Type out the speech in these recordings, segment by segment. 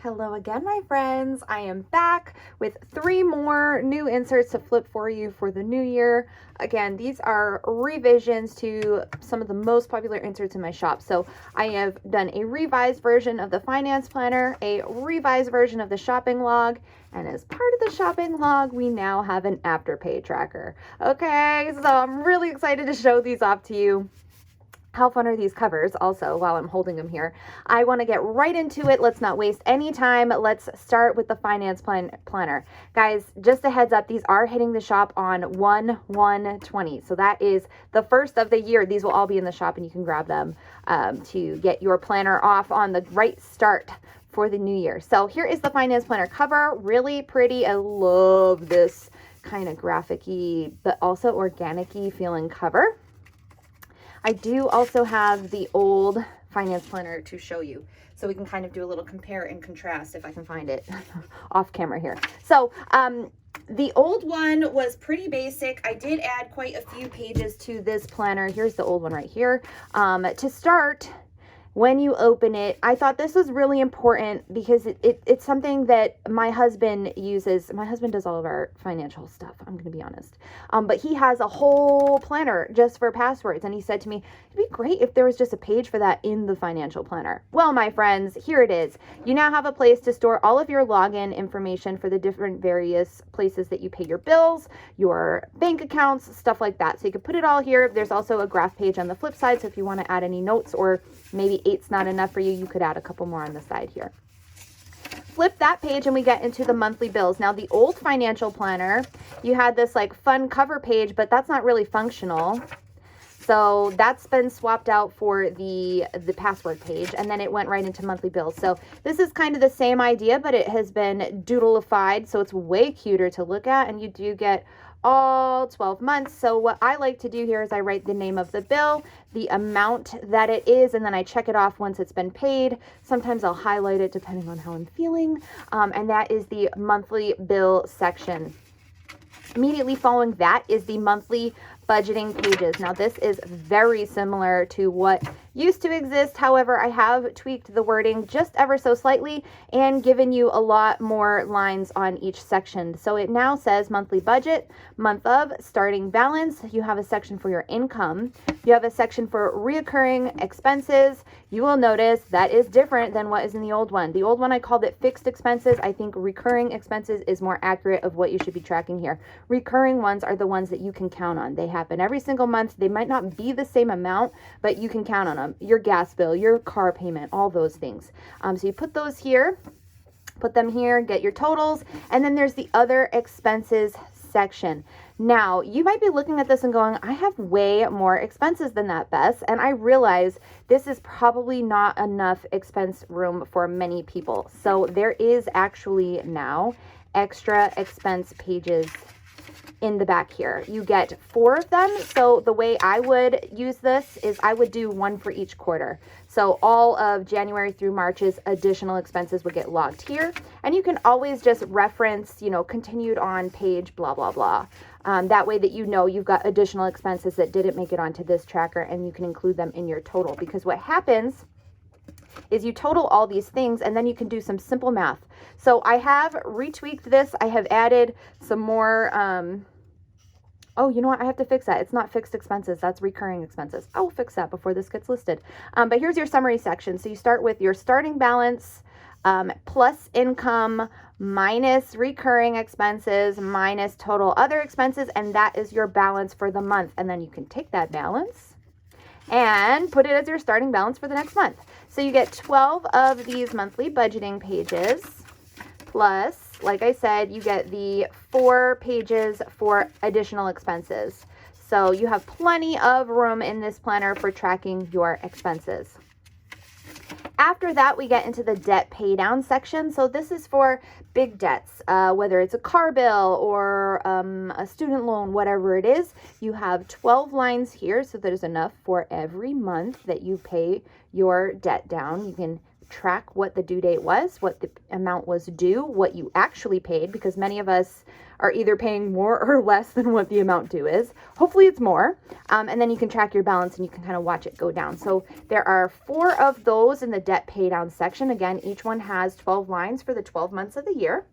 Hello again, my friends. I am back with 3 more new inserts to flip for you for the new year. Again, these are revisions to some of the most popular inserts in my shop. So I have done a revised version of the finance planner, a revised version of the shopping log, and as part of the shopping log, we now have an Afterpay tracker. Okay, so I'm really excited to show these off to you. How fun are these covers also while I'm holding them here? I want to get right into it. Let's not waste any time. Let's start with the finance planner. Guys, just a heads up, these are hitting the shop on 1/1/20. So that is the first of the year. These will all be in the shop and you can grab them to get your planner off on the right start for the new year. So here is the finance planner cover. Really pretty. I love this kind of graphic-y but also organic-y feeling cover. I do also have the old finance planner to show you, so we can kind of do a little compare and contrast if I can find it off camera here. So the old one was pretty basic. I did add quite a few pages to this planner. Here's the old one right here. To start, when you open it, I thought this was really important because it's something that my husband uses. My husband does all of our financial stuff, I'm going to be honest. But he has a whole planner just for passwords. And he said to me, it'd be great if there was just a page for that in the financial planner. Well, my friends, here it is. You now have a place to store all of your login information for the different various places that you pay your bills, your bank accounts, stuff like that. So you can put it all here. There's also a graph page on the flip side. So if you want to add any notes, or maybe 8's not enough for you, you could add a couple more on the side here. Flip that page and we get into the monthly bills. Now the old financial planner, you had this like fun cover page, but that's not really functional. So that's been swapped out for the password page, and then it went right into monthly bills. So this is kind of the same idea, but it has been doodleified, so it's way cuter to look at, and you do get all 12 months. So what I like to do here is I write the name of the bill, the amount that it is, and then I check it off once it's been paid. Sometimes I'll highlight it depending on how I'm feeling. And that is the monthly bill section. Immediately following that is the monthly budgeting pages. Now this is very similar to what used to exist. However, I have tweaked the wording just ever so slightly and given you a lot more lines on each section. So it now says monthly budget, month of, starting balance. You have a section for your income. You have a section for reoccurring expenses. You will notice that is different than what is in the old one. The old one, I called it fixed expenses. I think recurring expenses is more accurate of what you should be tracking here. Recurring ones are the ones that you can count on. They happen every single month. They might not be the same amount, but you can count on them. Your gas bill, your car payment, all those things. So you put those here, put them here, get your totals, and then there's the other expenses section. Now, you might be looking at this and going, I have way more expenses than that, Bess. And I realize this is probably not enough expense room for many people. So there is actually now extra expense pages in the back here. You get 4 of them. So the way I would use this is I would do 1 for each quarter. So all of January through March's additional expenses would get logged here. And you can always just reference, continued on page, blah, blah, blah. That way that you've got additional expenses that didn't make it onto this tracker, and you can include them in your total. Because what happens is you total all these things and then you can do some simple math. So I have retweaked this. I have added some more, oh, you know what? I have to fix that. It's not fixed expenses. That's recurring expenses. I will fix that before this gets listed. But here's your summary section. So you start with your starting balance, plus income, minus recurring expenses, minus total other expenses, and that is your balance for the month. And then you can take that balance and put it as your starting balance for the next month. So you get 12 of these monthly budgeting pages, plus, like I said, you get the 4 pages for additional expenses. So you have plenty of room in this planner for tracking your expenses. After that, we get into the debt pay down section. So this is for big debts, whether it's a car bill or a student loan, whatever it is. You have 12 lines here, so there's enough for every month that you pay your debt down. You can track what the due date was, what the amount was due, what you actually paid, because many of us are either paying more or less than what the amount due is. Hopefully it's more. And then you can track your balance and you can kind of watch it go down. So there are 4 of those in the debt pay down section. Again, each one has 12 lines for the 12 months of the year.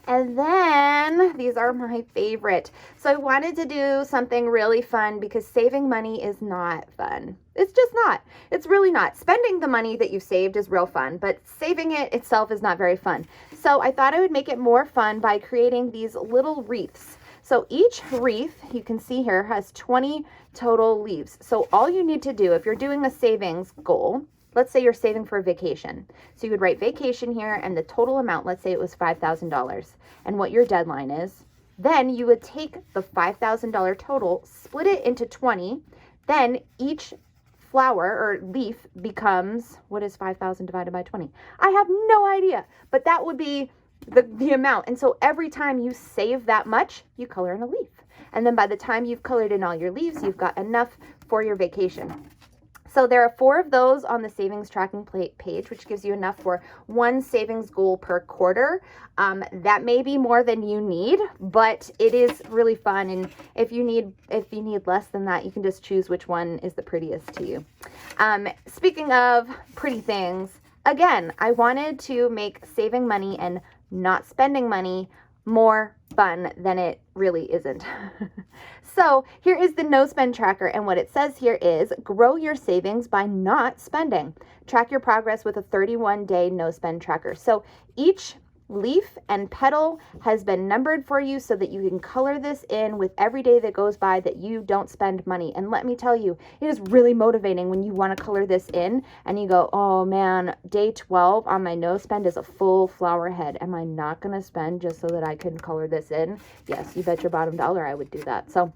And then these are my favorite. So I wanted to do something really fun because saving money is not fun. It's just not. It's really not. Spending the money that you've saved is real fun, but saving it itself is not very fun. So I thought I would make it more fun by creating these little wreaths. So each wreath, you can see here, has 20 total leaves. So all you need to do, if you're doing a savings goal, let's say you're saving for a vacation. So you would write vacation here and the total amount, let's say it was $5,000 and what your deadline is. Then you would take the $5,000 total, split it into 20. Then each flower or leaf becomes, what is 5,000 divided by 20? I have no idea, but that would be the amount. And so every time you save that much, you color in a leaf. And then by the time you've colored in all your leaves, you've got enough for your vacation. So there are 4 of those on the savings tracking page, which gives you enough for 1 savings goal per quarter. That may be more than you need, but it is really fun. And if you need less than that, you can just choose which one is the prettiest to you. Speaking of pretty things, again, I wanted to make saving money and not spending money more fun than it really isn't. So here is the no spend tracker, and what it says here is grow your savings by not spending. Track your progress with a 31-day no spend tracker. So each leaf and petal has been numbered for you so that you can color this in with every day that goes by that you don't spend money. And let me tell you, it is really motivating when you want to color this in and you go, oh man, day 12 on my no spend is a full flower head. Am I not going to spend just so that I can color this in? Yes, you bet your bottom dollar I would do that. So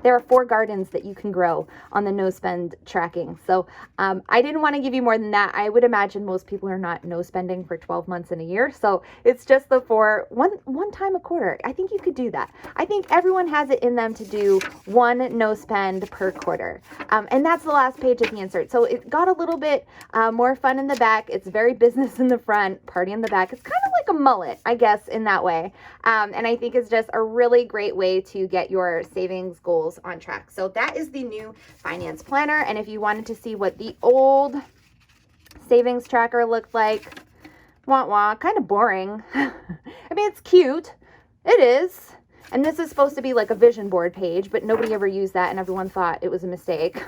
there are 4 gardens that you can grow on the no spend tracking. So I didn't want to give you more than that. I would imagine most people are not no spending for 12 months in a year. So it's just the 4, one time a quarter. I think you could do that. I think everyone has it in them to do 1 no spend per quarter. And that's the last page of the insert. So it got a little bit more fun in the back. It's very business in the front, party in the back. It's kind of like a mullet, I guess, in that way. And I think it's just a really great way to get your savings goals on track. So that is the new finance planner. And if you wanted to see what the old savings tracker looked like, kind of boring. I mean, it's cute. It is. And this is supposed to be like a vision board page, but nobody ever used that and everyone thought it was a mistake.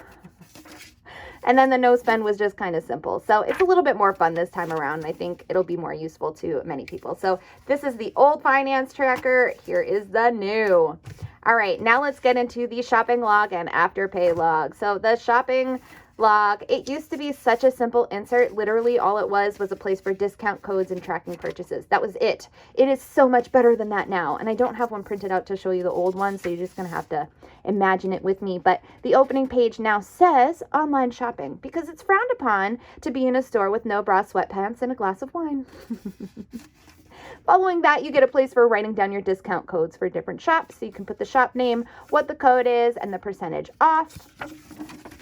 And then the no spend was just kind of simple. So it's a little bit more fun this time around. I think it'll be more useful to many people. So this is the old finance tracker. Here is the new. All right, now let's get into the shopping log and Afterpay log. So the shopping log, it used to be such a simple insert. Literally all it was a place for discount codes and tracking purchases. That was it. It is so much better than that now. And I don't have one printed out to show you the old one, so you're just going to have to imagine it with me. But the opening page now says online shopping because it's frowned upon to be in a store with no bra, sweatpants, and a glass of wine. Following that, you get a place for writing down your discount codes for different shops. So you can put the shop name, what the code is, and the percentage off.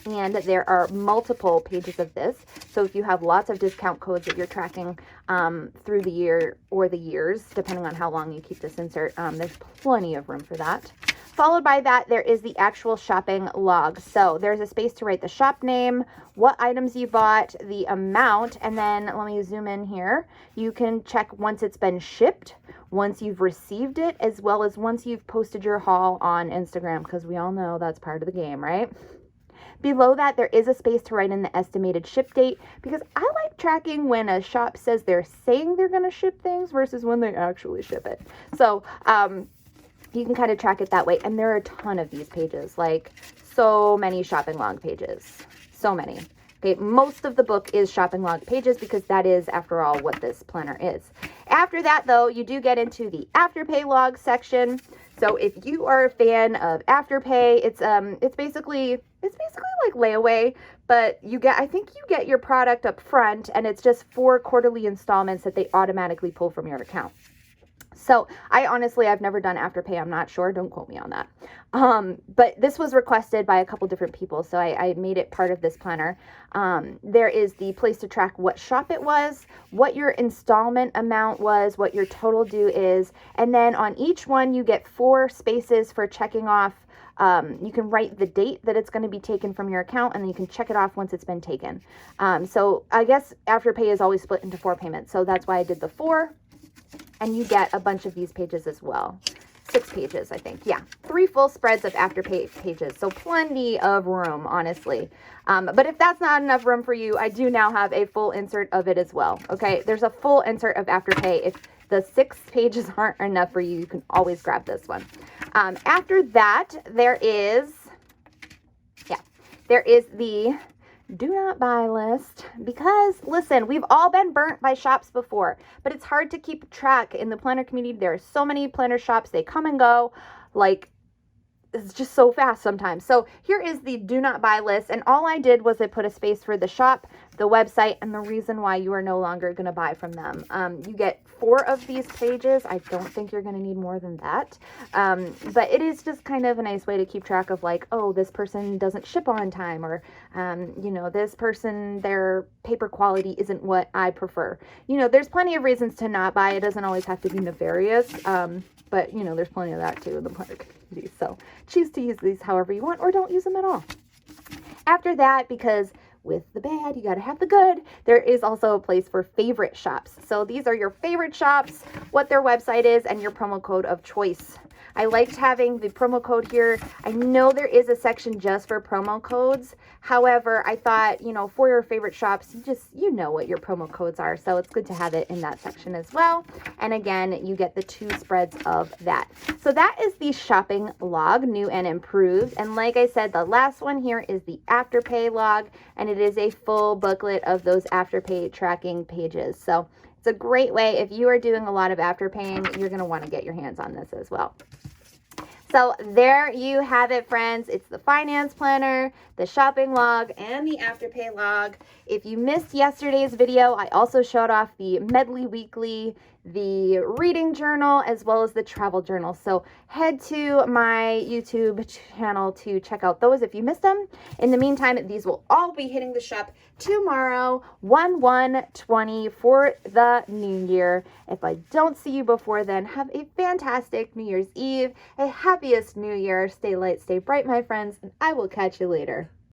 And there are multiple pages of this. So if you have lots of discount codes that you're tracking through the year or the years, depending on how long you keep this insert, there's plenty of room for that. Followed by that, there is the actual shopping log. So there's a space to write the shop name, what items you bought, the amount, and then let me zoom in here. You can check once it's been shipped, once you've received it, as well as once you've posted your haul on Instagram, because we all know that's part of the game, right? Below that, there is a space to write in the estimated ship date because I like tracking when a shop says they're saying they're going to ship things versus when they actually ship it. So, you can kind of track it that way. And there are a ton of these pages, like so many shopping log pages, so many. Okay, most of the book is shopping log pages because that is, after all, what this planner is. After that, though, you do get into the Afterpay log section. So if you are a fan of Afterpay, it's basically like layaway, but I think you get your product up front and it's just 4 quarterly installments that they automatically pull from your account. So I've never done Afterpay. I'm not sure. Don't quote me on that. But this was requested by a couple different people. So I made it part of this planner. There is the place to track what shop it was, what your installment amount was, what your total due is. And then on each one, you get 4 spaces for checking off. You can write the date that it's going to be taken from your account, and then you can check it off once it's been taken. So I guess Afterpay is always split into 4 payments. So that's why I did the 4. And you get a bunch of these pages as well. 6 pages, I think. Yeah, 3 full spreads of Afterpay pages. So plenty of room, honestly. But if that's not enough room for you, I do now have a full insert of it as well. Okay, there's a full insert of Afterpay. If the 6 pages aren't enough for you, you can always grab this one. After that, there is the do not buy list, because listen, we've all been burnt by shops before, but it's hard to keep track in the planner community. There are so many planner shops, they come and go, like it's just so fast sometimes. So here is the do not buy list, and all I did was I put a space for the shop, the website, and the reason why you are no longer going to buy from them. You get 4 of these pages. I don't think you're going to need more than that. But it is just kind of a nice way to keep track of, like, oh, this person doesn't ship on time, or, this person, their paper quality isn't what I prefer. There's plenty of reasons to not buy. It doesn't always have to be nefarious. But, there's plenty of that too in the planner community. So choose to use these however you want, or don't use them at all. After that, because with the bad, you got to have the good, there is also a place for favorite shops. So these are your favorite shops, what their website is, and your promo code of choice. I liked having the promo code here. I know there is a section just for promo codes. However, I thought, for your favorite shops, you know what your promo codes are. So it's good to have it in that section as well. And again, you get the 2 spreads of that. So that is the shopping log, new and improved. And like I said, the last one here is the Afterpay log, and it is a full booklet of those Afterpay tracking pages. So it's a great way. If you are doing a lot of Afterpaying, you're going to want to get your hands on this as well. So there you have it, friends. It's the finance planner, the shopping log, and the Afterpay log. If you missed yesterday's video, I also showed off the Medley Weekly, the reading journal, as well as the travel journal. So head to my YouTube channel to check out those if you missed them. In the meantime, these will all be hitting the shop tomorrow, 1/1/20, for the new year. If I don't see you before then, have a fantastic New Year's Eve, a happiest new year. Stay light, stay bright, my friends, and I will catch you later.